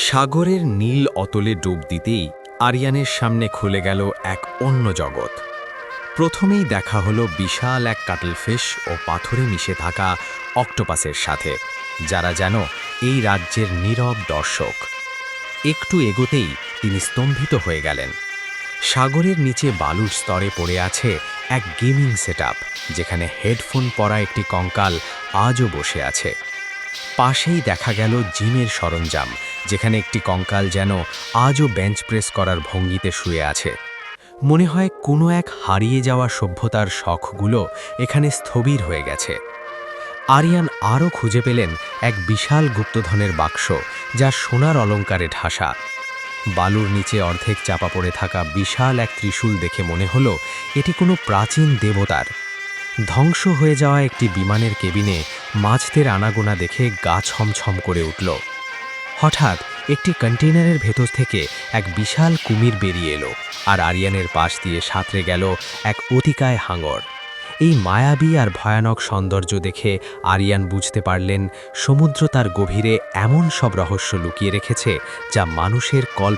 সাগরের নীল অতলে ডুব দিতেই আরিয়ানের সামনে খুলে গেল এক অন্য জগৎ। প্রথমেই দেখা হলো বিশাল এক কাটলফিশ ও পাথরে মিশে থাকা অক্টোপাসের সাথে, যারা যেন এই রাজ্যের নীরব দর্শক। একটু এগোতেই তিনি স্তম্ভিত হয়ে গেলেন। সাগরের নিচে বালুর স্তরে পড়ে আছে এক গেমিং সেটআপ, যেখানে হেডফোন পরা একটি কঙ্কাল আজও বসে আছে। পাশেই দেখা গেল জিমের সরঞ্জাম, যেখানে একটি কঙ্কাল যেন আজও বেঞ্চ প্রেস করার ভঙ্গিতে শুয়ে আছে। মনে হয় কোনো এক হারিয়ে যাওয়া সভ্যতার শখগুলো এখানে স্থবির হয়ে গেছে। আরিয়ান আরও খুঁজে পেলেন এক বিশাল গুপ্তধনের বাক্স, যা সোনার অলঙ্কারে ঢাসা। বালুর নিচে অর্ধেক চাপা পড়ে থাকা বিশাল এক ত্রিশূল দেখে মনে হলো এটি কোনো প্রাচীন দেবতার। ধ্বংস হয়ে যাওয়া একটি বিমানের কেবিনে মাছদের আনাগোনা দেখে গা ছমছম করে উঠল। হঠাৎ একটি কন্টেইনারের ভেতর থেকে এক বিশাল কুমির বেরিয়ে এলো, আর আরিয়ানের পাশ দিয়ে সাঁতরে গেল এক অতিকায় হাঙর। এই মায়াবী আর ভয়ানক সৌন্দর্য দেখে আরিয়ান বুঝতে পারলেন সমুদ্র তার গভীরে এমন সব রহস্য লুকিয়ে রেখেছে যা মানুষের কল্প